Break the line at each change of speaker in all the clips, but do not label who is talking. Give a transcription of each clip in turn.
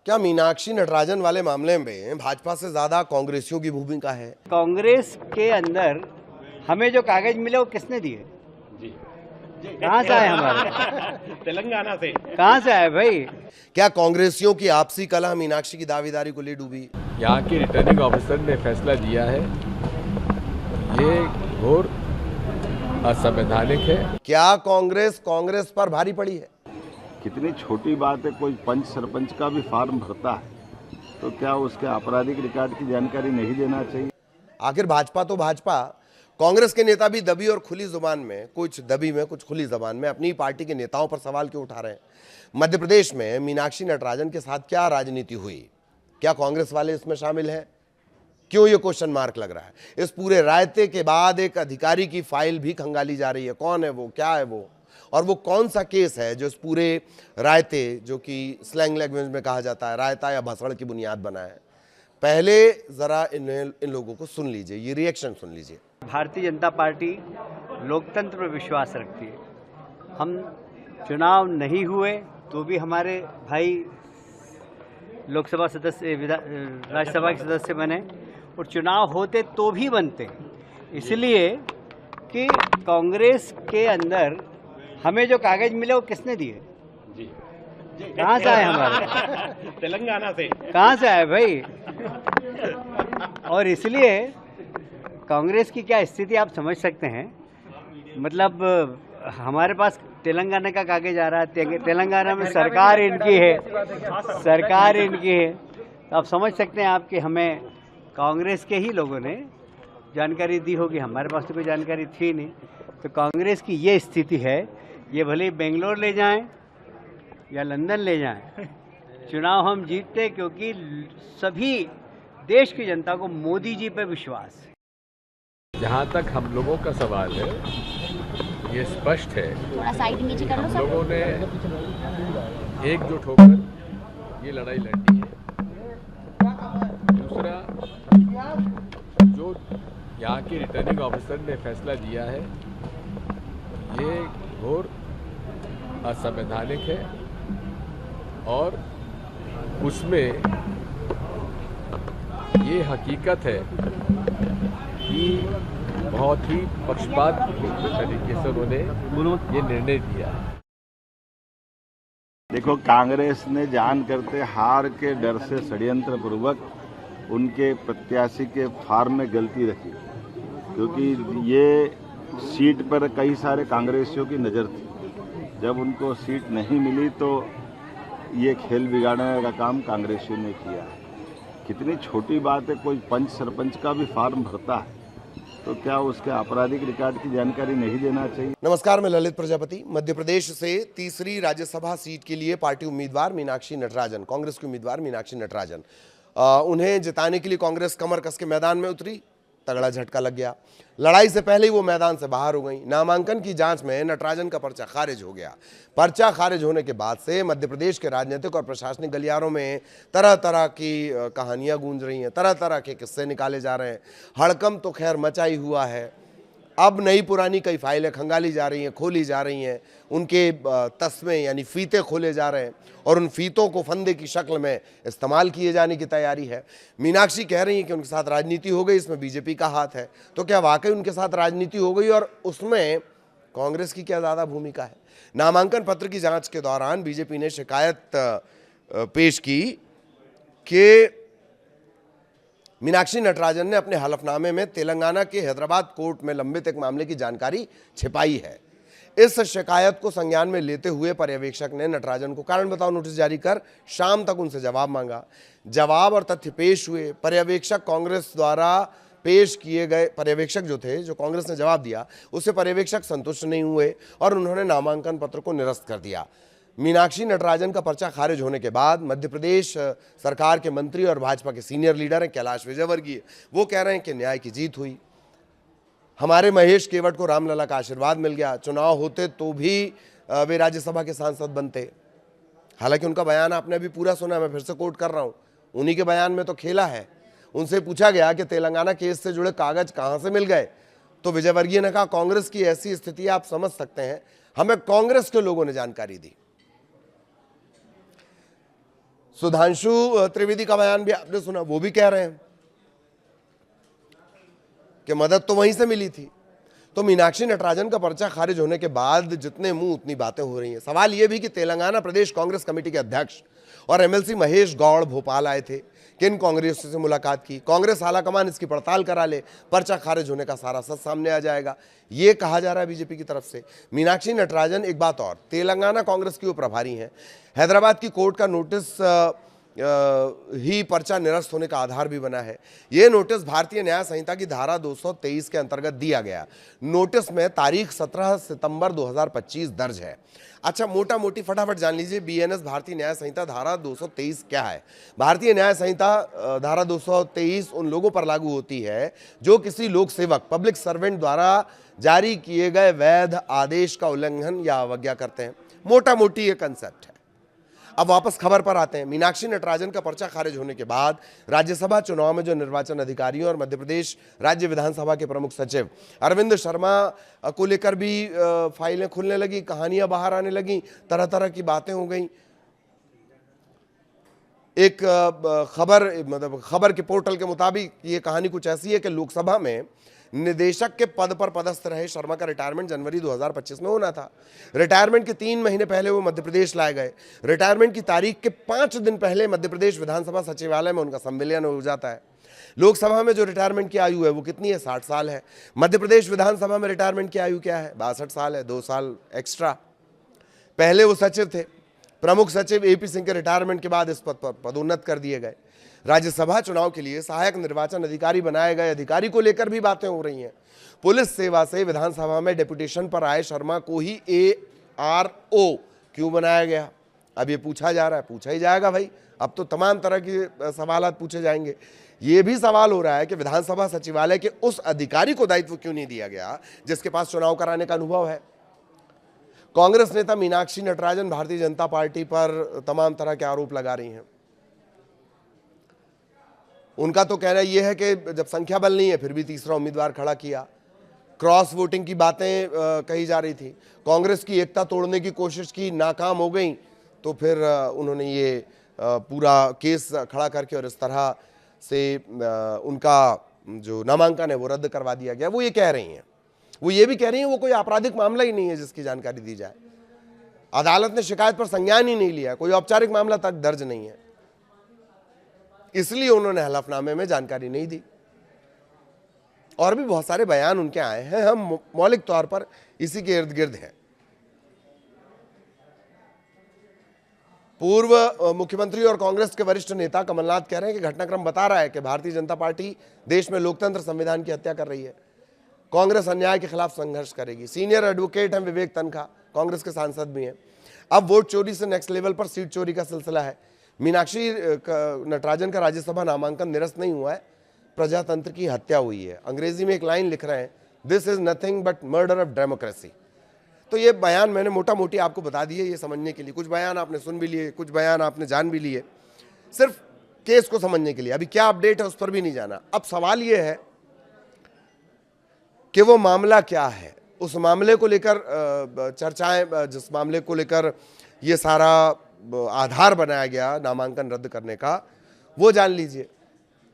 क्या मीनाक्षी नटराजन वाले मामले में भाजपा से ज्यादा कांग्रेसियों की भूमिका है?
कांग्रेस के अंदर हमें जो कागज मिले वो किसने दिए?
जी
कहाँ से आए हमारे?
तेलंगाना से।
कहाँ से आए भाई?
क्या कांग्रेसियों की आपसी कलह मीनाक्षी की दावेदारी को ले डूबी?
यहाँ के रिटर्निंग ऑफिसर ने फैसला दिया है, ये घोर असंवैधानिक है।
क्या कांग्रेस पर भारी पड़ी है?
कितनी छोटी बात है, कोई पंच सरपंच का भी फॉर्म भरता है तो क्या उसके आपराधिक रिकॉर्ड की जानकारी नहीं देना चाहिए?
आखिर भाजपा तो भाजपा, कांग्रेस के नेता भी दबी और खुली जुबान में, कुछ दबी में कुछ खुली जुबान में अपनी पार्टी के नेताओं पर सवाल क्यों उठा रहे हैं? मध्य प्रदेश में मीनाक्षी नटराजन के साथ क्या राजनीति हुई? क्या कांग्रेस वाले इसमें शामिल हैं? क्यों ये क्वेश्चन मार्क लग रहा है? इस पूरे रायते के बाद एक अधिकारी की फाइल भी खंगाली जा रही है। कौन है वो, क्या है वो, और वो कौन सा केस है जो इस पूरे रायते, जो कि स्लैंग लैंग्वेज में कहा जाता है रायता या भसड़ की बुनियाद बना है? पहले जरा इन लोगों को सुन लीजिए, ये रिएक्शन सुन लीजिए।
भारतीय जनता पार्टी लोकतंत्र पर विश्वास रखती है। हम चुनाव नहीं हुए तो भी हमारे भाई लोकसभा सदस्य, राज्यसभा के सदस्य बने, और चुनाव होते तो भी बनते, इसलिए कि कांग्रेस के अंदर हमें जो कागज मिले वो किसने दिए?
जी
कहाँ से आए हमारे?
तेलंगाना से।
कहाँ से आए भाई? और इसलिए कांग्रेस की क्या स्थिति आप समझ सकते हैं। मतलब हमारे पास तेलंगाना का कागज आ रहा है, तेलंगाना में सरकार इनकी है, सरकार इनकी है, तो आप समझ सकते हैं आपके हमें कांग्रेस के ही लोगों ने जानकारी दी होगी, हमारे पास तो कोई जानकारी थी नहीं। तो कांग्रेस की ये स्थिति है, ये भले ही बेंगलोर ले जाएं या लंदन ले जाएं, चुनाव हम जीतते क्योंकि सभी देश की जनता को मोदी जी पे विश्वास है।
जहाँ तक हम लोगों का सवाल है, ये स्पष्ट है,
थोड़ा साइड नीचे कर लो
हम
सर।
लोगों ने एकजुट होकर ये लड़ाई लड़नी है। दूसरा, जो यहाँ के रिटर्निंग ऑफिसर ने फैसला दिया है, ये घोर असंवैधानिक है और उसमें ये हकीकत है कि बहुत ही पक्षपात तरीके से उन्होंने ये निर्णय दिया है।
देखो, कांग्रेस ने जान करते हार के डर से षड्यंत्र पूर्वक उनके प्रत्याशी के फॉर्म में गलती रखी, क्योंकि ये सीट पर कई सारे कांग्रेसियों की नज़र थी। जब उनको सीट नहीं मिली तो ये खेल बिगाड़ने का काम कांग्रेसियों ने किया है। कितनी छोटी बात है, कोई पंच सरपंच का भी फॉर्म भरता है तो क्या उसके आपराधिक रिकॉर्ड की जानकारी नहीं देना चाहिए?
नमस्कार, मैं ललित प्रजापति। मध्य प्रदेश से तीसरी राज्यसभा सीट के लिए पार्टी उम्मीदवार मीनाक्षी नटराजन, कांग्रेस की उम्मीदवार मीनाक्षी नटराजन, उन्हें जिताने के लिए कांग्रेस कमर कस के मैदान में उतरी। तगड़ा झटका लग गया। लड़ाई से पहले ही वो मैदान से बाहर हो गई। नामांकन की जांच में नटराजन का पर्चा खारिज हो गया। पर्चा खारिज होने के बाद से मध्य प्रदेश के राजनीतिक और प्रशासनिक गलियारों में तरह तरह की कहानियां गूंज रही हैं, तरह तरह के किस्से निकाले जा रहे हैं। हड़कंप तो खैर मचा ही हुआ है। अब नई पुरानी कई फाइलें खंगाली जा रही हैं, खोली जा रही हैं, उनके तस्मे यानी फीते खोले जा रहे हैं और उन फीतों को फंदे की शक्ल में इस्तेमाल किए जाने की तैयारी है। मीनाक्षी कह रही हैं कि उनके साथ राजनीति हो गई, इसमें बीजेपी का हाथ है। तो क्या वाकई उनके साथ राजनीति हो गई और उसमें कांग्रेस की क्या ज़्यादा भूमिका है? नामांकन पत्र की जांच के दौरान बीजेपी ने शिकायत पेश की कि मीनाक्षी नटराजन ने अपने हलफनामे में तेलंगाना के हैदराबाद कोर्ट में लंबित एक मामले की जानकारी छिपाई है। इस शिकायत को संज्ञान में लेते हुए पर्यवेक्षक ने नटराजन को कारण बताओ नोटिस जारी कर शाम तक उनसे जवाब मांगा। जवाब और तथ्य पेश हुए। पर्यवेक्षक कांग्रेस द्वारा पेश किए गए, पर्यवेक्षक जो थे, जो कांग्रेस ने जवाब दिया, उससे पर्यवेक्षक संतुष्ट नहीं हुए और उन्होंने नामांकन पत्र को निरस्त कर दिया। मीनाक्षी नटराजन का पर्चा खारिज होने के बाद मध्य प्रदेश सरकार के मंत्री और भाजपा के सीनियर लीडर हैं कैलाश विजयवर्गीय, वो कह रहे हैं कि न्याय की जीत हुई। हमारे महेश केवट को रामलला का आशीर्वाद मिल गया। चुनाव होते तो भी वे राज्यसभा के सांसद बनते। हालांकि उनका बयान आपने अभी पूरा सुना, मैं फिर से कोट कर रहा हूं। उन्हीं के बयान में तो खेला है। उनसे पूछा गया कि तेलंगाना केस से जुड़े कागज कहां से मिल गए, तो विजयवर्गीय ने कहा कांग्रेस की ऐसी स्थिति आप समझ सकते हैं, हमें कांग्रेस के लोगों ने जानकारी दी। सुधांशु त्रिवेदी का बयान भी आपने सुना, वो भी कह रहे हैं कि मदद तो वहीं से मिली थी। तो मीनाक्षी नटराजन का पर्चा खारिज होने के बाद जितने मुंह उतनी बातें हो रही हैं। सवाल यह भी कि तेलंगाना प्रदेश कांग्रेस कमेटी के अध्यक्ष और एमएलसी महेश गौड़ भोपाल आए थे, किन कांग्रेसियों से मुलाकात की, कांग्रेस आलाकमान इसकी पड़ताल करा ले, पर्चा खारिज होने का सारा सच सामने आ जाएगा, ये कहा जा रहा है बीजेपी की तरफ से। मीनाक्षी नटराजन, एक बात और, तेलंगाना कांग्रेस की वो प्रभारी हैं। हैदराबाद की कोर्ट का नोटिस ही पर्चा निरस्त होने का आधार भी बना है। यह नोटिस भारतीय न्याय संहिता की धारा 223 के अंतर्गत दिया गया। नोटिस में तारीख 17 सितंबर 2025 दर्ज है। अच्छा, मोटा मोटी फटाफट जान लीजिए बीएनएस भारतीय न्याय संहिता धारा 223 क्या है। भारतीय न्याय संहिता धारा 223 उन लोगों पर लागू होती है जो किसी लोक सेवक, पब्लिक सर्वेंट द्वारा जारी किए गए वैध आदेश का उल्लंघन या अवज्ञा करते हैं। मोटा मोटी ये कंसेप्ट है। अब वापस खबर पर आते हैं। मीनाक्षी नटराजन का पर्चा खारिज होने के बाद राज्यसभा चुनाव में जो निर्वाचन अधिकारियों और मध्य प्रदेश राज्य विधानसभा के प्रमुख सचिव अरविंद शर्मा को लेकर भी फाइलें खुलने लगी, कहानियां बाहर आने लगी, तरह तरह की बातें हो गई। एक खबर के पोर्टल के मुताबिक ये कहानी कुछ ऐसी है कि लोकसभा में निदेशक के पद पर पदस्थ रहे शर्मा का रिटायरमेंट जनवरी 2025 में होना था। रिटायरमेंट के 3 महीने पहले वो मध्य प्रदेश लाए गए। रिटायरमेंट की तारीख के 5 दिन पहले मध्य प्रदेश विधानसभा सचिवालय में उनका संविलियन हो जाता है। लोकसभा में जो रिटायरमेंट की आयु है वो कितनी है? 60 साल है। मध्य प्रदेश विधानसभा में रिटायरमेंट की आयु क्या है? 62 साल है, 2 साल एक्स्ट्रा। पहले वो सचिव थे, प्रमुख सचिव एपी सिंह के रिटायरमेंट के बाद इस पद पर पदोन्नत कर दिए गए। राज्यसभा चुनाव के लिए सहायक निर्वाचन अधिकारी बनाए गए अधिकारी को लेकर भी बातें हो रही हैं। पुलिस सेवा से विधानसभा में डेपुटेशन पर आए शर्मा को ही ARO क्यों बनाया गया? अब ये पूछा जा रहा है, पूछा ही जाएगा भाई। अब तो तमाम तरह के सवाल पूछे जाएंगे। ये भी सवाल हो रहा है कि विधानसभा सचिवालय के उस अधिकारी को दायित्व क्यों नहीं दिया गया जिसके पास चुनाव कराने का अनुभव है। कांग्रेस नेता मीनाक्षी नटराजन भारतीय जनता पार्टी पर तमाम तरह के आरोप लगा रही हैं। उनका तो कहना यह है कि जब संख्या बल नहीं है फिर भी तीसरा उम्मीदवार खड़ा किया। क्रॉस वोटिंग की बातें कही जा रही थी। कांग्रेस की एकता तोड़ने की कोशिश की, नाकाम हो गई, तो फिर उन्होंने ये पूरा केस खड़ा करके और इस तरह से उनका जो नामांकन है वो रद्द करवा दिया गया। वो ये कह रही हैं, वो ये भी कह रही हैं वो कोई आपराधिक मामला ही नहीं है जिसकी जानकारी दी जाए। अदालत ने शिकायत पर संज्ञान ही नहीं लिया, कोई औपचारिक मामला तक दर्ज नहीं है, इसलिए उन्होंने हलफनामे में जानकारी नहीं दी। और भी बहुत सारे बयान उनके आए हैं, हम मौलिक तौर पर इसी के इर्द गिर्द हैं। पूर्व मुख्यमंत्री और कांग्रेस के वरिष्ठ नेता कमलनाथ कह रहे हैं कि घटनाक्रम बता रहा है कि भारतीय जनता पार्टी देश में लोकतंत्र संविधान की हत्या कर रही है। कांग्रेस अन्याय के खिलाफ संघर्ष करेगी। सीनियर एडवोकेट हैं विवेक तनखा, कांग्रेस के सांसद भी हैं। अब वोट चोरी से नेक्स्ट लेवल पर सीट चोरी का सिलसिला है। मीनाक्षी नटराजन का राज्यसभा नामांकन निरस्त नहीं हुआ है, प्रजातंत्र की हत्या हुई है। अंग्रेजी में एक लाइन लिख रहे हैं, this is nothing but murder of democracy. तो ये बयान मैंने मोटा मोटी आपको बता दिए ये समझने के लिए। कुछ बयान आपने सुन भी लिए, कुछ बयान आपने जान भी लिए, सिर्फ केस को समझने के लिए। अभी क्या अपडेट है उस पर भी नहीं जाना। अब सवाल ये है कि वो मामला क्या है, उस मामले को लेकर चर्चाएं, जिस मामले को लेकर ये सारा आधार बनाया गया नामांकन रद्द करने का, वो जान लीजिए।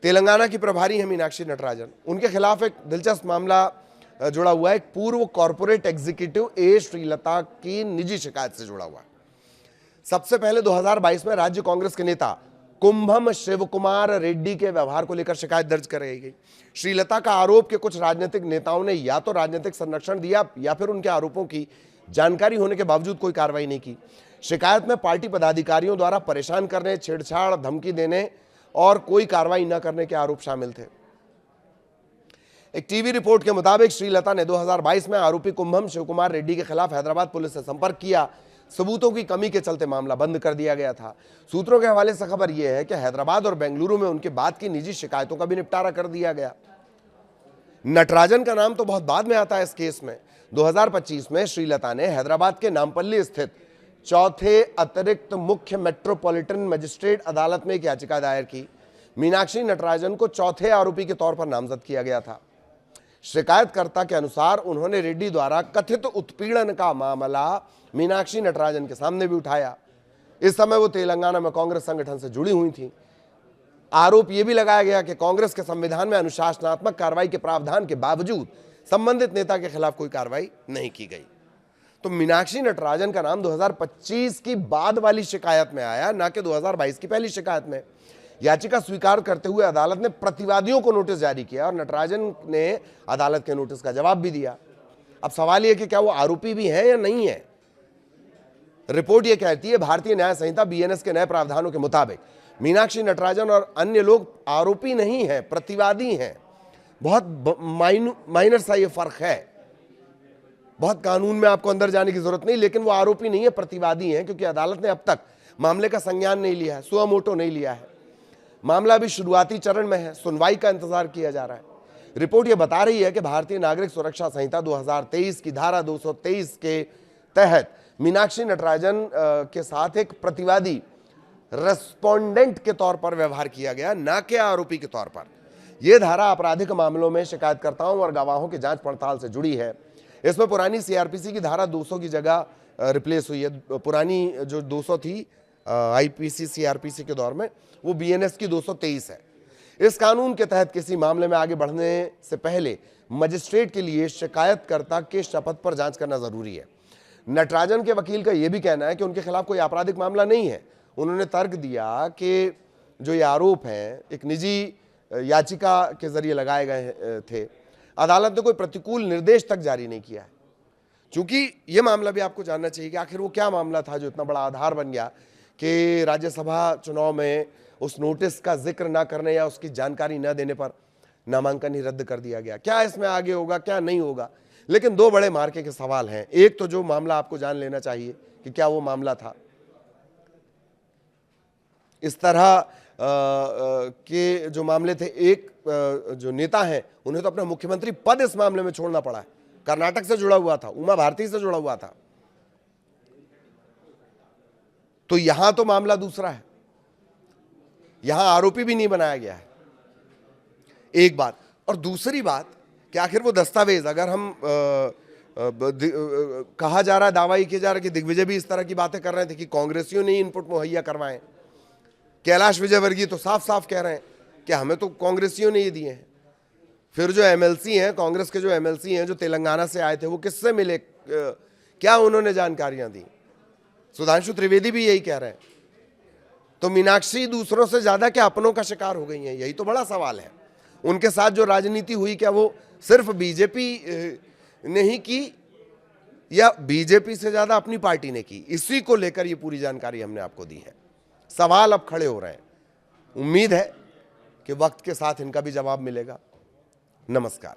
तेलंगाना की प्रभारी है मीनाक्षी नटराजन, उनके खिलाफ एक दिलचस्प मामला जुड़ा हुआ है। एक पूर्व कॉर्पोरेट एग्जीक्यूटिव श्रीलता की निजी शिकायत से जुड़ा हुआ है। सबसे पहले 2022 में राज्य कांग्रेस के नेता कुंभम शिव कुमार रेड्डी के व्यवहार को लेकर शिकायत दर्ज कराई गई। श्रीलता का आरोप कि कुछ राजनीतिक नेताओं ने या तो राजनीतिक संरक्षण दिया या फिर उनके आरोपों की जानकारी होने के बावजूद कोई कार्रवाई नहीं की। शिकायत में पार्टी पदाधिकारियों द्वारा परेशान करने, छेड़छाड़, धमकी देने और कोई कार्रवाई न करने के आरोप शामिल थे। एक टीवी रिपोर्ट के मुताबिक श्रीलता ने 2022 में आरोपी कुंभम शिवकुमार रेड्डी के खिलाफ हैदराबाद पुलिस से संपर्क किया। सबूतों की कमी के चलते मामला बंद कर दिया गया था। सूत्रों के हवाले से खबर यह है कि हैदराबाद और बेंगलुरु में उनके बाद की निजी शिकायतों का भी निपटारा कर दिया गया। नटराजन का नाम तो बहुत बाद में आता है इस केस में। 2025 में श्रीलता ने हैदराबाद के नामपल्ली स्थित चौथे अतिरिक्त मुख्य मेट्रोपॉलिटन मजिस्ट्रेट अदालत में एक याचिका दायर की। मीनाक्षी नटराजन को चौथे आरोपी के तौर पर नामजद किया गया था। शिकायतकर्ता के अनुसार उन्होंने रेड्डी द्वारा कथित उत्पीड़न का मामला मीनाक्षी नटराजन के सामने भी उठाया। इस समय वो तेलंगाना में कांग्रेस संगठन से जुड़ी हुई थी। आरोप यह भी लगाया गया कि कांग्रेस के संविधान में अनुशासनात्मक कार्रवाई के प्रावधान के बावजूद संबंधित नेता के खिलाफ कोई कार्रवाई नहीं की गई। तो मीनाक्षी नटराजन का नाम 2025 की बाद वाली शिकायत में आया, ना कि 2022 की पहली शिकायत में। याचिका स्वीकार करते हुए अदालत ने प्रतिवादियों को नोटिस जारी किया और नटराजन ने अदालत के नोटिस का जवाब भी दिया। अब सवाल यह कि क्या वो आरोपी भी हैं या नहीं है। रिपोर्ट यह कहती है भारतीय न्याय संहिता बीएनएस के नए प्रावधानों के मुताबिक मीनाक्षी नटराजन और अन्य लोग आरोपी नहीं हैं, प्रतिवादी हैं। बहुत माइनर सा ये फर्क है, बहुत कानून में आपको अंदर जाने की जरूरत नहीं, लेकिन वो आरोपी नहीं है, प्रतिवादी हैं, क्योंकि अदालत ने अब तक मामले का संज्ञान नहीं लिया है, सुआ मोटो नहीं लिया है। मामला अभी शुरुआती चरण में है, सुनवाई का इंतजार किया जा रहा है। रिपोर्ट यह बता रही है कि भारतीय नागरिक सुरक्षा संहिता 2023 की धारा 223 के तहत मीनाक्षी नटराजन के साथ एक प्रतिवादी रेस्पोंडेंट के तौर पर व्यवहार किया गया, ना कि आरोपी के तौर पर। यह धारा आपराधिक मामलों में शिकायतकर्ताओं और गवाहों की जांच पड़ताल से जुड़ी है। इसमें पुरानी सीआरपीसी की धारा 200 की जगह रिप्लेस हुई है। पुरानी जो 200 थी आईपीसी सीआरपीसी के दौर में, वो बीएनएस की 223 है। इस कानून के तहत किसी मामले में आगे बढ़ने से पहले मजिस्ट्रेट के लिए शिकायतकर्ता के शपथ पर जांच करना जरूरी है। नटराजन के वकील का यह भी कहना है कि उनके खिलाफ कोई आपराधिक मामला नहीं है। उन्होंने तर्क दिया कि जो ये आरोप हैं एक निजी याचिका के जरिए लगाए गए थे, अदालत ने कोई प्रतिकूल निर्देश तक जारी नहीं किया है। चूंकि यह मामला भी आपको जानना चाहिए कि आखिर वो क्या मामला था जो इतना बड़ा आधार बन गया कि राज्यसभा चुनाव में उस नोटिस का जिक्र ना करने या उसकी जानकारी न देने पर नामांकन ही रद्द कर दिया गया। क्या इसमें आगे होगा, क्या नहीं होगा, लेकिन दो बड़े मार्के के सवाल हैं। एक तो जो मामला आपको जान लेना चाहिए कि क्या वो मामला था। इस तरह के जो मामले थे, एक जो नेता हैं उन्हें तो अपना मुख्यमंत्री पद इस मामले में छोड़ना पड़ा है। कर्नाटक से जुड़ा हुआ था, उमा भारती से जुड़ा हुआ था। तो यहां तो मामला दूसरा है, यहां आरोपी भी नहीं बनाया गया है, एक बात। और दूसरी बात कि आखिर वो दस्तावेज, अगर हम कहा जा रहा है, दावा किया जा रहा है कि दिग्विजय भी इस तरह की बातें कर रहे थे कि कांग्रेसियों ने इनपुट मुहैया करवाए। कैलाश विजयवर्गीय तो साफ साफ कह रहे हैं कि हमें तो कांग्रेसियों ने ये दिए हैं। फिर जो एमएलसी हैं, कांग्रेस के जो एमएलसी हैं जो तेलंगाना से आए थे, वो किससे मिले, क्या उन्होंने जानकारियां दी? सुधांशु त्रिवेदी भी यही कह रहे हैं। तो मीनाक्षी दूसरों से ज्यादा क्या अपनों का शिकार हो गई हैं? यही तो बड़ा सवाल है। उनके साथ जो राजनीति हुई, क्या वो सिर्फ बीजेपी ने ही की या बीजेपी से ज्यादा अपनी पार्टी ने की? इसी को लेकर ये पूरी जानकारी हमने आपको दी है। सवाल अब खड़े हो रहे हैं। उम्मीद है कि वक्त के साथ इनका भी जवाब मिलेगा। नमस्कार।